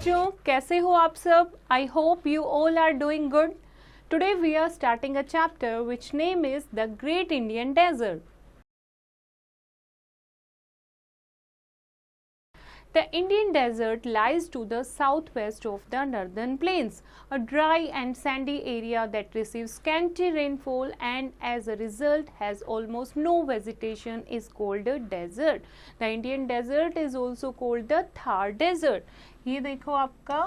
बच्चों, कैसे हो आप सब? I hope you all are doing good. Today we are starting a chapter which name is the Great Indian Desert. The Indian desert lies to the southwest of the northern plains, a dry and sandy area that receives scanty rainfall and as a result has almost no vegetation is called a desert. The Indian desert is also called the Thar Desert. ये देखो आपका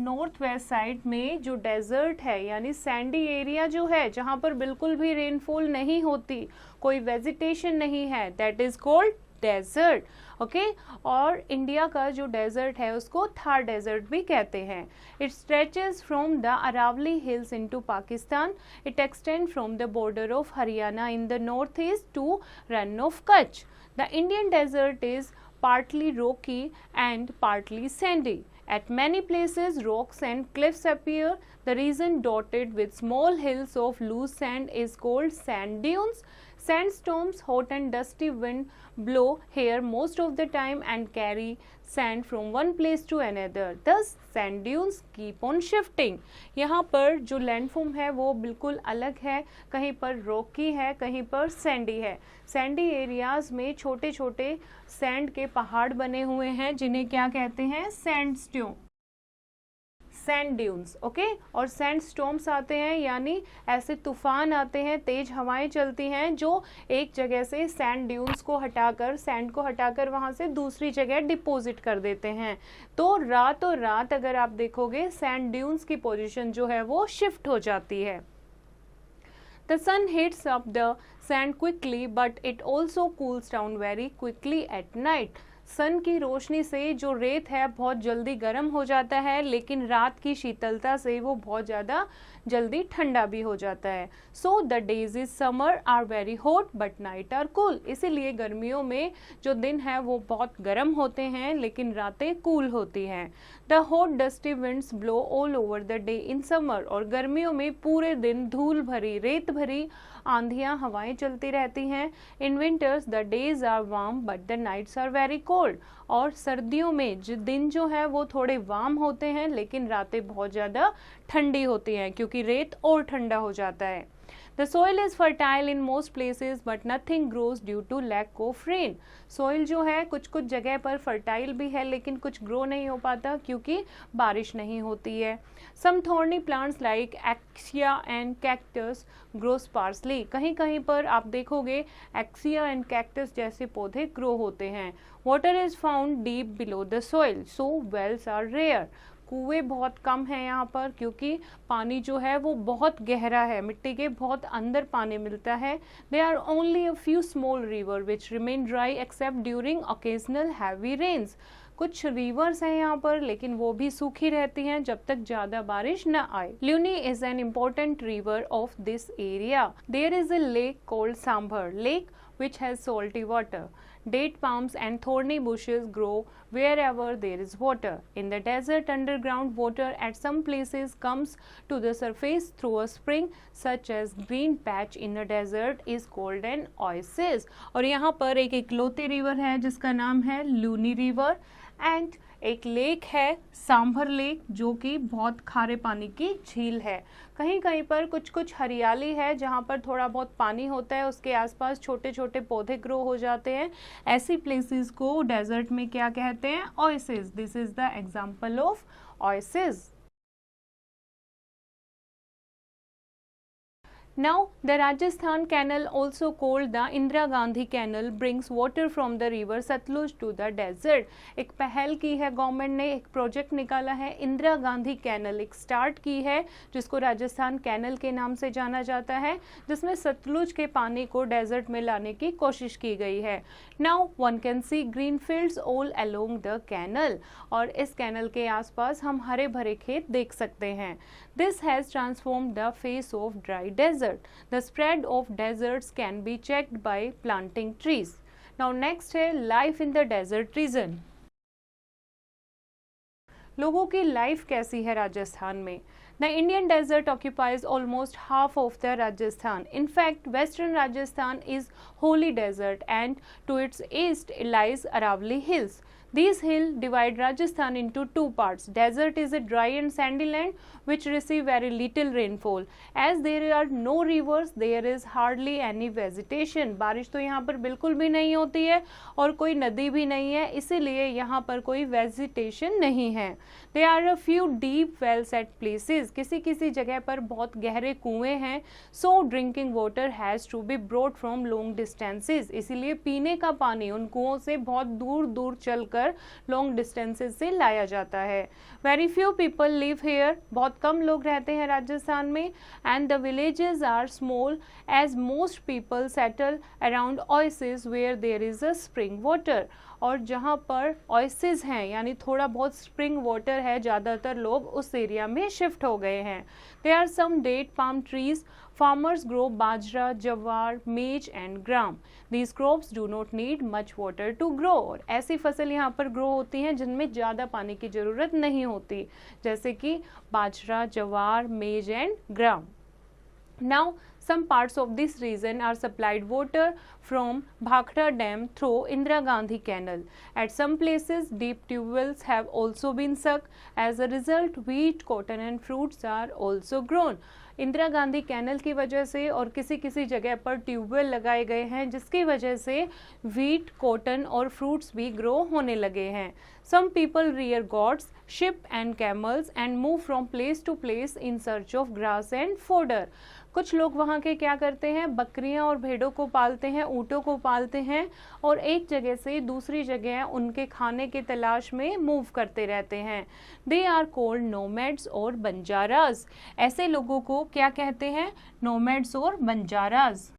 north west side में जो desert है यानी Sandy area जो है जहाँ पर बिल्कुल भी रेनफॉल नहीं होती, कोई वेजिटेशन नहीं है, that is called desert. Okay, और इंडिया का जो डेजर्ट है उसको थार डेजर्ट भी कहते हैं. It stretches from the Aravalli hills into Pakistan. It extend from the border of Haryana in the north east to Rann of Kutch. The Indian desert is partly rocky and partly sandy. At many places, rocks and cliffs appear. The region dotted with small hills of loose sand is called sand dunes. Sandstorms, hot and dusty wind blow here most of the time and carry sand from one place to another. Thus, sand dunes keep on shifting. यहाँ पर जो landform है वो बिल्कुल अलग है, कहीं पर रॉकी है, कहीं पर सैंडी है. सैंडी एरियाज में छोटे छोटे सैंड के पहाड़ बने हुए हैं जिन्हें क्या कहते हैं? Sand dunes. ओके, और सैंड स्टॉर्म्स आते हैं यानी ऐसे तूफान आते हैं, तेज हवाएं चलती हैं जो एक जगह से सैंड ड्यून्स को हटाकर, सैंड को हटाकर वहां से दूसरी जगह डिपॉजिट कर देते हैं. तो रातों रात अगर आप देखोगे सैंड ड्यून्स की पोजीशन जो है वो शिफ्ट हो जाती है. The sun heats up the sand quickly, but it also cools down very quickly at night. सन की रोशनी से जो रेत है बहुत जल्दी गर्म हो जाता है, लेकिन रात की शीतलता से वो बहुत ज़्यादा जल्दी ठंडा भी हो जाता है. So the days is summer are very hot but night are cool. इसीलिए गर्मियों में जो दिन है वो बहुत गर्म होते हैं लेकिन रातें कूल होती हैं. The hot dusty winds blow all over the day in summer. और गर्मियों में पूरे दिन धूल भरी, रेत भरी आंधियां, हवाएं चलती रहती हैं. In winters the days are warm but the nights are very cold. और सर्दियों में दिन जो है वो थोड़े वार्म होते हैं लेकिन रातें बहुत ज़्यादा ठंडी होती हैं क्योंकि रेत और ठंडा हो जाता है. The soil is fertile in most places but nothing grows due to lack of rain. Soil जो है कुछ कुछ जगह पर फर्टाइल भी है लेकिन कुछ ग्रो नहीं हो पाता क्योंकि बारिश नहीं होती है. Some thorny plants like Acacia and cactus grow sparsely. कहीं कहीं पर आप देखोगे Acacia and cactus जैसे पौधे ग्रो होते हैं. Water is found deep below the soil, so wells are rare. कुएं बहुत कम हैं यहाँ पर क्योंकि पानी जो है वो बहुत गहरा है, मिट्टी के बहुत अंदर पानी मिलता है. They are only a few small river which remain dry except during occasional heavy rains. कुछ रिवर्स हैं यहाँ पर लेकिन वो भी सूखी रहती हैं जब तक ज़्यादा बारिश न आए. Luni is an important river of this area. There is a lake called Sambhar lake which has salty water. Date palms and thorny bushes grow wherever there is water. In the desert, underground water at some places comes to the surface through a spring, such as green patch in the desert is called an oasis. और यहाँ पर एक इकलौती river है जिसका नाम है Luni river, and एक लेक है सांभर लेक जो कि बहुत खारे पानी की झील है. कहीं कहीं पर कुछ कुछ हरियाली है जहाँ पर थोड़ा बहुत पानी होता है, उसके आसपास छोटे छोटे पौधे ग्रो हो जाते हैं. ऐसी प्लेसेस को डेजर्ट में क्या कहते हैं? Oasis. This is the example of oasis. Now, the Rajasthan Canal, also called the Indira Gandhi Canal, brings water from the river Satluj to the desert. एक पहल की है गवर्नमेंट ने, एक प्रोजेक्ट निकाला है इंदिरा गांधी कैनल, एक स्टार्ट की है जिसको राजस्थान कैनल के नाम से जाना जाता है, जिसमें सतलुज के पानी को डेजर्ट में लाने की कोशिश की गई है. Now one can see green fields all along the canal. और इस कैनल के आसपास हम हरे भरे खेत देख सकते हैं. This has transformed the face of dry desert. The spread of deserts can be checked by planting trees. Now next है life in the desert region. लोगों की लाइफ कैसी है राजस्थान में? The Indian desert occupies almost half of the Rajasthan. In fact, western Rajasthan is wholly desert and to its east lies Aravalli Hills. These hills divide Rajasthan into two parts. Desert is a dry and sandy land which receive very little rainfall. As there are no rivers, there is hardly any vegetation. बारिश तो यहाँ पर बिल्कुल भी नहीं होती है और कोई नदी भी नहीं है, इसीलिए यहाँ पर कोई vegetation नहीं है. There are a few deep wells at places. किसी किसी जगह पर बहुत गहरे कुएं हैं. So drinking water has to be brought from long distances. इसीलिए पीने का पानी उन कुओं से बहुत दूर दूर चलकर लॉन्ग डिस्टेंसेस से लाया जाता है. Very few people live here. बहुत कम लोग रहते हैं राजस्थान में. And the villages are small as most people settle around oasis where there is a spring water. और जहाँ पर ओएसिस हैं यानी थोड़ा बहुत स्प्रिंग वाटर है, ज़्यादातर लोग उस एरिया में शिफ्ट हो गए हैं. There are some date palm trees. Farmers grow bajra, jawar, maize and gram. These crops do not need much water to grow. और ऐसी फसल यहाँ पर ग्रो होती हैं जिनमें ज़्यादा पानी की ज़रूरत नहीं होती, जैसे कि बाजरा, जवार, मेज and gram. Now, some parts of this region are supplied water from Bhakra Dam through Indira Gandhi Canal. At some places, deep tube wells have also been sunk. As a result, wheat, cotton and fruits are also grown. Indira Gandhi canal की वजह से और किसी किसी जगह पर tubewell लगाए गए हैं जिसकी वजह से व्हीट, कॉटन और फ्रूट्स भी ग्रो होने लगे हैं. Some people rear goats, sheep and camels and move from place to place in search of grass and fodder. कुछ लोग वहाँ के क्या करते हैं, बकरियाँ और भेड़ों को पालते हैं, ऊँटों को पालते हैं और एक जगह से दूसरी जगह उनके खाने के तलाश में मूव करते रहते हैं. दे आर कॉल्ड नोमैड्स और बंजाराज. ऐसे लोगों को क्या कहते हैं, नोमैड्स और बंजाराज.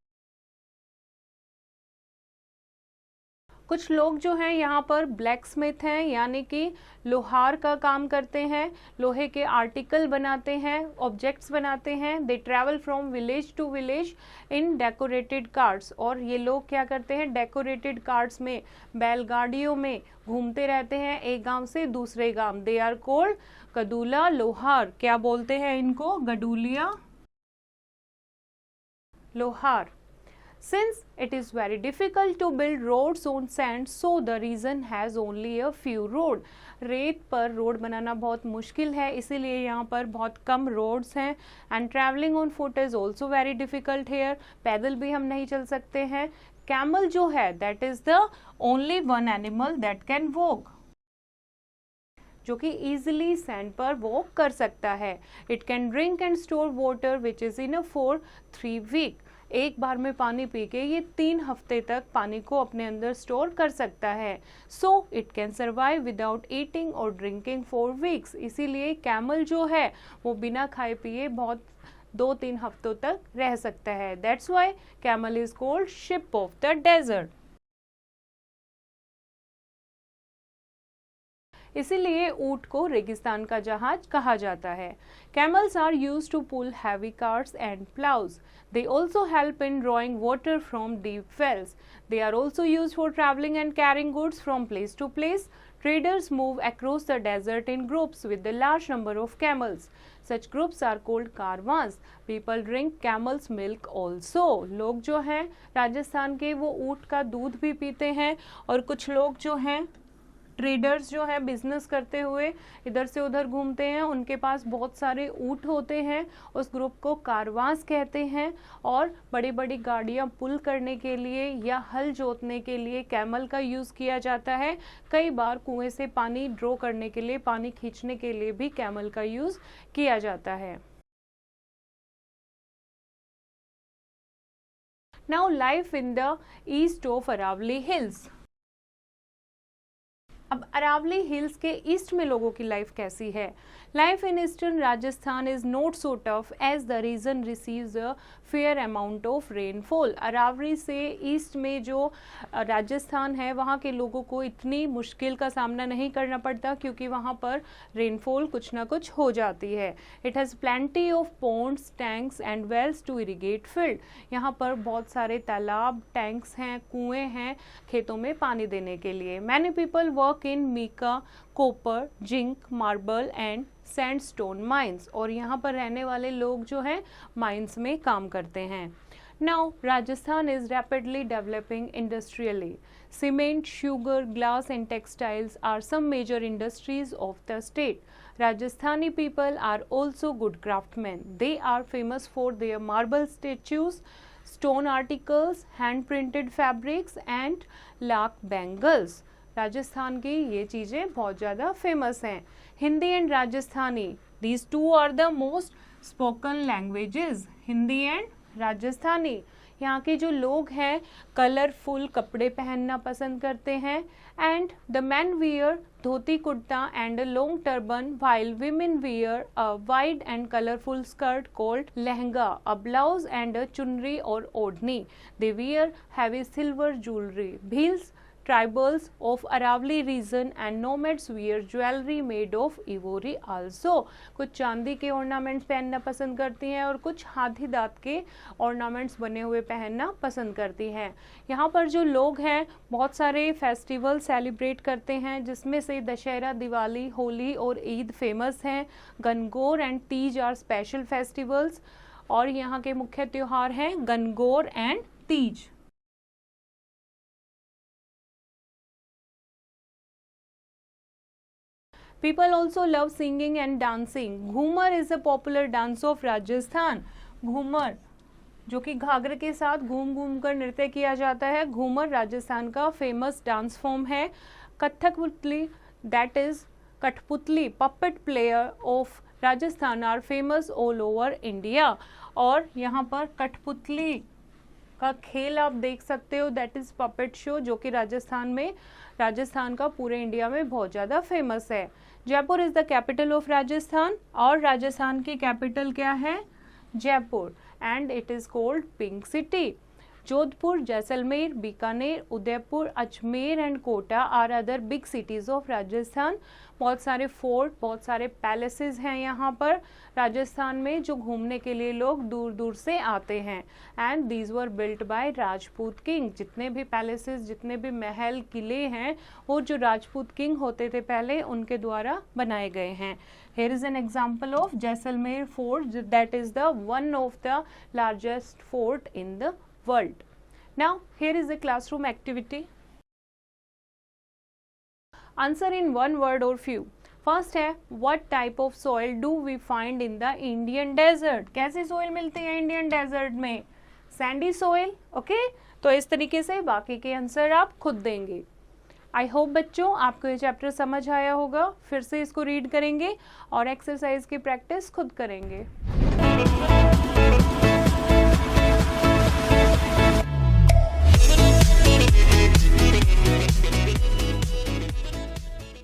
कुछ लोग जो हैं यहाँ पर ब्लैक स्मिथ हैं यानी कि लोहार का काम करते हैं, लोहे के आर्टिकल बनाते हैं, ऑब्जेक्ट्स बनाते हैं. They travel from village to village in decorated carts. और ये लोग क्या करते हैं, डेकोरेटेड कार्ट्स में, बैलगाड़ियों में घूमते रहते हैं एक गांव से दूसरे गांव. दे आर कॉल्ड गडूला लोहार. क्या बोलते हैं इनको, गडूलिया लोहार. Since it is very difficult to build roads on sand, so the region has only a few road. रेत पर रोड बनाना बहुत मुश्किल है, इसीलिए यहाँ पर बहुत कम रोड्स हैं. And travelling on foot is also very difficult here. पैदल भी हम नहीं चल सकते हैं. कैमल जो है that is the only one animal that can walk, जो कि ईजिली सैंड पर वॉक कर सकता है. It can drink and store water which is enough for 3 week. एक बार में पानी पी के ये 3 हफ्ते तक पानी को अपने अंदर स्टोर कर सकता है. So it can survive without eating और ड्रिंकिंग फॉर वीक्स. इसीलिए कैमल जो है वो बिना खाए पिए बहुत 2-3 हफ्तों तक रह सकता है. That's why camel is called ship of the desert. इसीलिए ऊंट को रेगिस्तान का जहाज कहा जाता है. Camels are used to pull heavy carts and ploughs. They also help in drawing water from deep wells. They are also used for traveling and carrying goods from place to place. Traders move across the desert in groups with a large number of camels. Such groups are called caravans. People drink camel's milk also. लोग जो हैं राजस्थान के वो ऊँट का दूध भी पीते हैं. और कुछ लोग जो हैं ट्रेडर्स जो है बिजनेस करते हुए इधर से उधर घूमते हैं, उनके पास बहुत सारे ऊँट होते हैं. उस ग्रुप को कारवांस कहते हैं. और बड़ी बड़ी गाड़ियाँ पुल करने के लिए या हल जोतने के लिए कैमल का यूज़ किया जाता है. कई बार कुएं से पानी ड्रॉ करने के लिए, पानी खींचने के लिए भी कैमल का यूज़ किया जाता है. Now life in the east of Aravalli hills. अब अरावली हिल्स के ईस्ट में लोगों की लाइफ कैसी है. Life in eastern Rajasthan is not so tough as the region receives a fair amount of rainfall. Aravalli से ईस्ट में जो राजस्थान है वहाँ के लोगों को इतनी मुश्किल का सामना नहीं करना पड़ता क्योंकि वहाँ पर रेनफॉल कुछ ना कुछ हो जाती है. It has plenty of ponds, tanks and wells to irrigate field. यहाँ पर बहुत सारे तालाब, टैंक्स हैं, कुएँ हैं खेतों में पानी देने के लिए. Many people work in mica, copper, zinc, marble and sandstone mines. और यहाँ पर रहने वाले लोग जो हैं माइंस में काम करते हैं. Now, Rajasthan is rapidly developing industrially. Cement, sugar, glass and textiles are some major industries of the state. Rajasthani people are also good craftsmen. They are famous for their marble statues, stone articles, hand printed fabrics and lakh bangles. Rajasthan की ये चीज़ें बहुत ज़्यादा famous हैं. Hindi and Rajasthani, these two are the most spoken languages. Hindi and Rajasthani. यहाँ के जो लोग हैं कलरफुल कपड़े पहनना पसंद करते हैं. And the man wear dhoti kurta and a long turban while women wear a wide and colourful skirt called lehenga, a blouse and अ चुनरी और ओढ़नी. They wear heavy silver jewellery. Bhils tribals of Aravali region and nomads wear jewelry made of ivory also. कुछ चांदी के ornaments पहनना पसंद करती हैं और कुछ हाथी दांत के ornaments बने हुए पहनना पसंद करती हैं. यहाँ पर जो लोग हैं बहुत सारे फेस्टिवल सेलिब्रेट करते हैं जिसमें से दशहरा, दिवाली, होली और ईद फेमस हैं. Gangaur and Teej are special festivals और यहाँ के मुख्य त्योहार हैं Gangaur and Teej. People also love singing and dancing. Ghumar is a popular dance of Rajasthan. Ghoomar जो कि घाघरे के साथ घूम घूम कर नृत्य किया जाता है. घूमर राजस्थान का फेमस डांस फॉर्म है. Kathputli that is Kathputli puppet player of Rajasthan are famous all over India. और यहाँ पर कठपुतली का खेल आप देख सकते हो, दैट इज पपेट शो, जो कि राजस्थान का पूरे इंडिया में बहुत ज़्यादा फेमस है. Jaipur is the capital of Rajasthan और राजस्थान की कैपिटल क्या है? Jaipur. And it is called pink city. Jodhpur, Jaisalmer, Bikaner, Udaipur, Ajmer and Kota are other big cities of Rajasthan. बहुत सारे फोर्ट, बहुत सारे पैलेसेस हैं यहाँ पर राजस्थान में जो घूमने के लिए लोग दूर दूर से आते हैं. And these were built by Rajput king. जितने भी पैलेसेस, जितने भी महल, किले हैं वो जो राजपूत किंग होते थे पहले उनके द्वारा बनाए गए हैं. Here is an example of Jaisalmer fort, that is the one of the largest fort in the world. Now here is a classroom activity. Answer in one word or few. First है what type of soil do we find in the Indian desert? कैसी soil मिलती है Indian desert में? Sandy soil. Okay? तो इस तरीके से बाकी के आंसर आप खुद देंगे. आई होप बच्चों आपको ये चैप्टर समझ आया होगा. फिर से इसको रीड करेंगे और एक्सरसाइज की प्रैक्टिस खुद करेंगे.